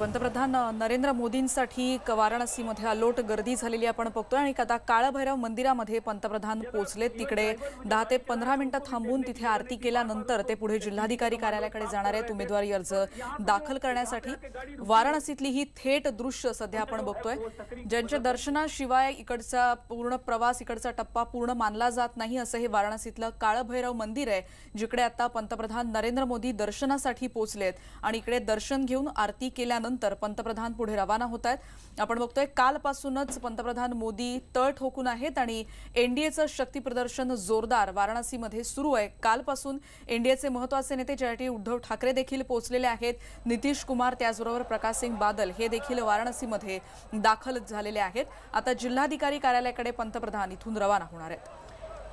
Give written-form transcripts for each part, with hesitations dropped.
पंतप्रधान नरेंद्र मोदींसाठी वाराणसीमध्ये अलोट गर्दी झालेली आपण बघतोय आणि आता काळभैरव मंदिरामध्ये पंतप्रधान पोहोचलेत। तिकडे 10 ते 15 मिनिटं थांबून तिथे आरती केल्यानंतर ते पुढे जिल्हाधिकारी कार्यालयाकडे जाणार आहेत उमेदवारी अर्ज दाखल करण्यासाठी। वाराणसीतली ही थेट दृश्य सध्या आपण बघतोय, ज्यांच्या दर्शनाशिवाय इकडचा पूर्ण प्रवास इकडचा टप्पा पूर्ण मानला जात नाही असं हे वाराणसीतलं काळभैरव मंदिर आहे, जिकडे आता पंतप्रधान नरेंद्र मोदी दर्शनासाठी पोहोचलेत आणि इकडे दर्शन घेऊन आरती केल्यानंतर पंतप्रधान पुढे रवाना होत आहेत। आपण बघतोय कालपासूनच पंतप्रधान मोदी तळ ठोकून आहेत आणि एनडीएचं शक्ती प्रदर्शन जोरदार वाराणसीमध्ये सुरू आहे। कालपासून एनडीएचे महत्त्वाचे नेते ज्यासाठी उद्धव ठाकरे देखील पोहोचलेले आहेत, नितीश कुमार त्याचबरोबर प्रकाश सिंग बादल हे देखील वाराणसीमध्ये दाखल झालेले आहेत। आता जिल्हाधिकारी कार्यालयाकडे पंतप्रधान इथून रवाना होणार आहेत।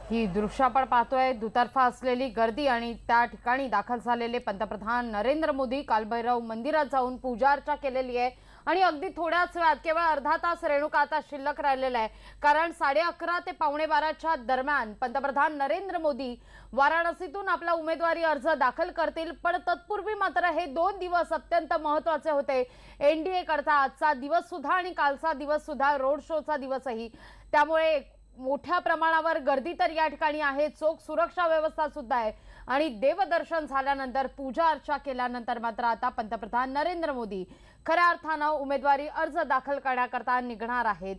ही दृश्य आपण पाहतोय, दुतर्फा असलेली गर्दी आणि त्या ठिकाणी दाखल झालेले पंतप्रधान नरेंद्र मोदी कालभैरव मंदिरात जाऊन पूजा अर्चा केलेली आहे आणि अगदी थोड्याच वेळात केवळ अर्धा तास रेणुका आता शिल्लक राहिलेला आहे, कारण 11:30 ते 11:45च्या दरम्यान पंतप्रधान नरेंद्र मोदी वाराणसीतून आपला उमेदवारी अर्ज दाखल करतील। पण तत्पूर्वी मात्र हे 2 दिवस अत्यंत महत्त्वाचे होते एनडीए करता, आजचा दिवस सुद्धा आणि कालचा दिवस सुद्धा रोड शोचा दिवसही, त्यामुळे मोठ्या प्रमाणावर गर्दी तर या ठिकाणी आहे, चोख सुरक्षा व्यवस्था सुद्धा आहे आणि देवदर्शन झाल्यानंतर पूजा अर्चा केल्यानंतर मात्र आता पंतप्रधान नरेंद्र मोदी खऱ्या अर्थानं उमेदवारी अर्ज दाखल करण्याकरता निघणार आहेत।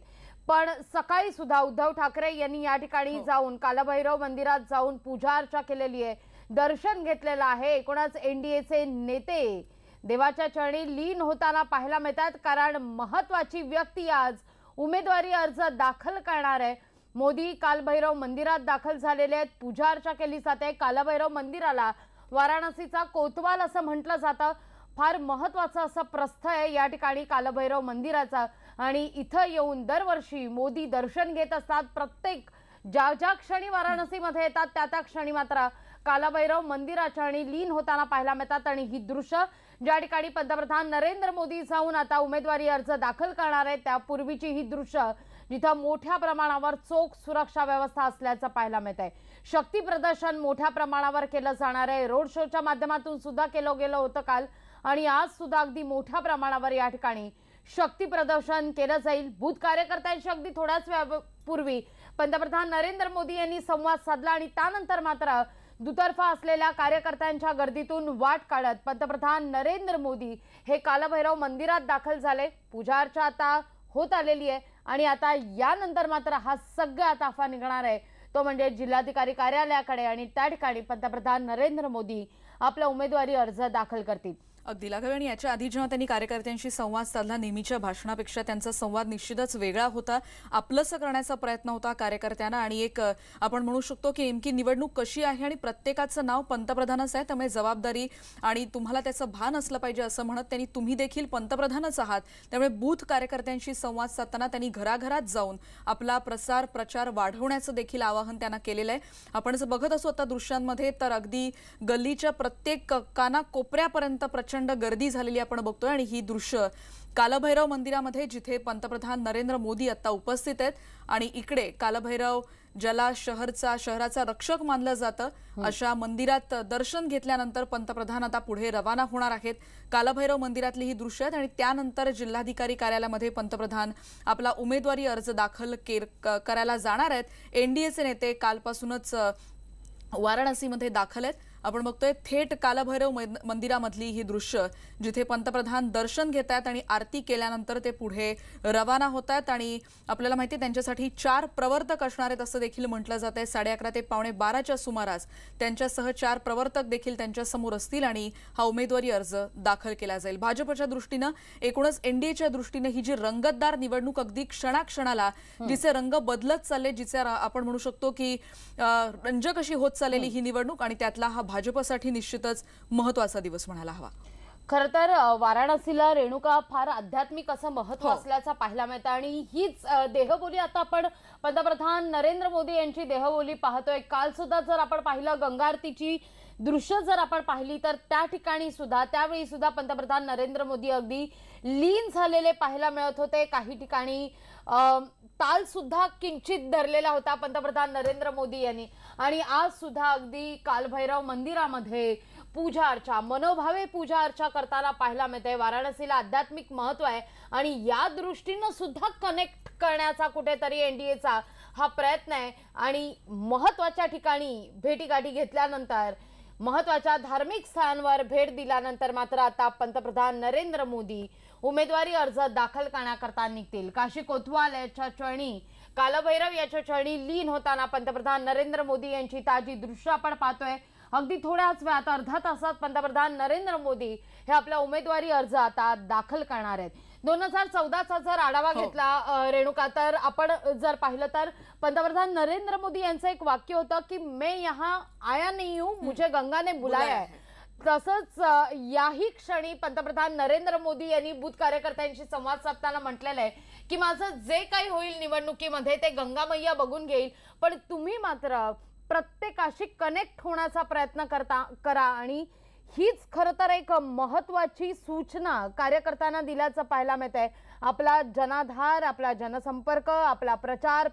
पण सकाळी सुद्धा उद्धव ठाकरे यांनी या ठिकाणी जाऊन कालभैरव मंदिरात जाऊन पूजा अर्चा केलेली आहे, दर्शन घेतलेलं आहे। एकूणच एनडीएचे नेते देवाच्या चरणी लीन होताना पाहायला मिळतात, कारण महत्त्वाची व्यक्ती आज उमेदवारी अर्ज दाखल करणार आहे। मोदी कालभैरव मंदिरात दाखल झालेले आहेत, पूजा अर्चा केली जाते। कालभैरव मंदिराला वाराणसीचा कोतवाल असं म्हटलं जातं, फार महत्त्वाचं असं प्रस्थ आहे या ठिकाणी कालभैरव मंदिराचं आणि इथं येऊन दरवर्षी मोदी दर्शन घेत असतात। प्रत्येक ज्या क्षणी वाराणसीमध्ये येतात त्या क्षणी मात्र कालभैरव मंदिराच्या आणि लीन होताना पाहायला मिळतात आणि ही दृश्य ज्या ठिकाणी पंतप्रधान नरेंद्र मोदी जाऊन आता उमेदवारी अर्ज दाखल करणार आहेत त्यापूर्वीची ही दृश्य जिथं मोठ्या प्रमाणावर चोख सुरक्षा व्यवस्था असल्याचं पाहायला मिळत आहे। शक्ती प्रदर्शन मोठ्या प्रमाणावर केलं जाणार आहे, रोड शोच्या माध्यमातून सुद्धा केलं गेलं होतं काल आणि आज सुद्धा अगदी मोठ्या प्रमाणावर या ठिकाणी शक्ती प्रदर्शन केलं जाईल। बूथ कार्यकर्त्यांशी अगदी थोड्याच वेळापूर्वी पंतप्रधान नरेंद्र मोदी यांनी संवाद साधला आणि त्यानंतर मात्र दुतर्फा असलेल्या कार्यकर्त्यांच्या गर्दीतून वाट काढत पंतप्रधान नरेंद्र मोदी हे कालभैरव मंदिरात दाखल झाले। पूजा अर्चा आता होत आलेली आहे आणि आता यानंतर मात्र हा सगळा ताफा निघणार आहे तो म्हणजे जिल्हाधिकारी कार्यालयाकडे आणि त्या ठिकाणी पंतप्रधान नरेंद्र मोदी आपला उमेदवारी अर्ज दाखल करतील। अगदी लाघवी, आणि याच्या आधी जेव्हा त्यांनी कार्यकर्त्यांशी संवाद साधला नेहमीच्या भाषणापेक्षा त्यांचा संवाद निश्चितच वेगळा होता, आपलंसं करण्याचा प्रयत्न होता कार्यकर्त्यांना आणि एक आपण म्हणू शकतो की नेमकी निवडणूक कशी आहे आणि प्रत्येकाचं नाव पंतप्रधानच आहे, त्यामुळे जबाबदारी आणि तुम्हाला त्याचं भान असलं पाहिजे असं म्हणत त्यांनी तुम्ही देखील पंतप्रधानच आहात, त्यामुळे बूथ कार्यकर्त्यांशी संवाद साधताना त्यांनी घराघरात जाऊन आपला प्रचार वाढवण्याचं देखील आवाहन त्यांना केलेलं आहे। आपण जर बघत असू आता दृश्यांमध्ये तर अगदी गल्लीच्या प्रत्येक कानाकोपऱ्यापर्यंत प्रचंड गर्दी झालेली आपण बघतोय आणि ही दृश्य कालभैरव मंदिरामध्ये जिथे पंतप्रधान नरेंद्र मोदी आता उपस्थित आहेत आणि इकडे कालभैरव ज्याला शहराचा रक्षक मानलं जातं अशा मंदिरात दर्शन घेतल्यानंतर पंतप्रधान आता पुढे रवाना होणार आहेत। कालभैरव मंदिरातली ही दृश्य आहेत आणि त्यानंतर जिल्हाधिकारी कार्यालयामध्ये पंतप्रधान आपला उमेदवारी अर्ज दाखल करायला जाणार आहेत। एनडीएचे नेते कालपासूनच वाराणसीमध्ये दाखल आहेत। आपण बघतोय थेट कालभैरव मंदिरामधली ही दृश्य जिथे पंतप्रधान दर्शन घेत आहेत आणि आरती केल्यानंतर ते पुढे रवाना होत आहेत आणि आपल्याला माहिती आहे त्यांच्यासाठी 4 प्रवर्तक असणार आहेत असं देखील म्हटलं जात आहे। 11:30 ते 12:15च्या सुमारास त्यांच्यासह 4 प्रवर्तक देखील त्यांच्यासमोर असतील आणि हा उमेदवारी अर्ज दाखल केला जाईल। भाजपच्या दृष्टीनं एकूणच एनडीएच्या दृष्टीनं ही जी रंगतदार निवडणूक अगदी क्षणाक्षणाला जिचे रंग बदलत चालले, जिचे आपण म्हणू शकतो की रंजक अशी होत चाललेली ही निवडणूक आणि त्यातला हा भाजपसाठी निश्चितच महत्त्वाचा दिवस म्हणायला हवा। खरं तर वाराणसीला रेणुका फार आध्यात्मिक असं महत्त्व असल्याचा पाहायला मिळतं आणि हीच देहबोली आता आपण पंतप्रधान नरेंद्र मोदी यांची देहबोली पाहतोय। काल सुद्धा जर आपण पाहिलं गंगा आरतीची दृश्य जर आपण पाहिली तर त्या ठिकाणी सुद्धा त्यावेळी सुद्धा पंतप्रधान नरेंद्र मोदी अगदी लीन झालेले पाहायला मिळत होते। काही ठिकाणी ताल सुद्धा किंचित धरलेला होता पंतप्रधान नरेंद्र मोदी यांनी आणि आज सुद्धा अगदी कालभैरव मंदिरामध्ये पूजा अर्चा, मनोभावे पूजा अर्चा करताना पाहायला मिळते। वाराणसीला आध्यात्मिक महत्व आहे आणि या दृष्टीने सुद्धा कनेक्ट करण्याचा कुठेतरी एनडीएचा हा प्रयत्न आहे आणि महत्त्वाच्या ठिकाणी भेटीगाठी घेतल्यानंतर, महत्त्वाच्या धार्मिक स्थानांवर भेट दिल्यानंतर मात्र आता पंतप्रधान नरेंद्र मोदी उमेदवारी अर्ज दाखल करण्याकरता निघतील। काशी कोतवाल याच्या चरणी, कालभैरव याच्या चरणी लीन होताना पंतप्रधान नरेंद्र मोदी यांची ताजी दृश्य आपण पाहतोय। अगदी थोड्याच वेळात, अर्धा तासात पंतप्रधान नरेंद्र मोदी हे आपला उमेदवारी अर्ज आता दाखल करणार आहेत। 2014चा जर आढावा घेतला रेणुका, तर आपण जर पाहिलं तर पंतप्रधान नरेंद्र मोदी यांचं एक वाक्य होतं की मैं यहाँ आया नहीं हूं, मुझे गंगा ने बुलाया है। तसंच याही क्षणी पंतप्रधान नरेंद्र मोदी यांनी बूथ कार्यकर्त्यांशी संवाद साधताना म्हटलेलं आहे की माझं जे काही होईल निवडणुकीमध्ये ते गंगा मैया बघून घेईल, पण तुम्ही मात्र प्रत्येकाशी कनेक्ट होण्याचा प्रयत्न करा आणि हीच खरं तर एक महत्त्वाची सूचना कार्यकर्त्यांना दिल्याचं पाहायला मिळतंय। आपला जनाधार, आपला जनसंपर्क, आपला प्रचार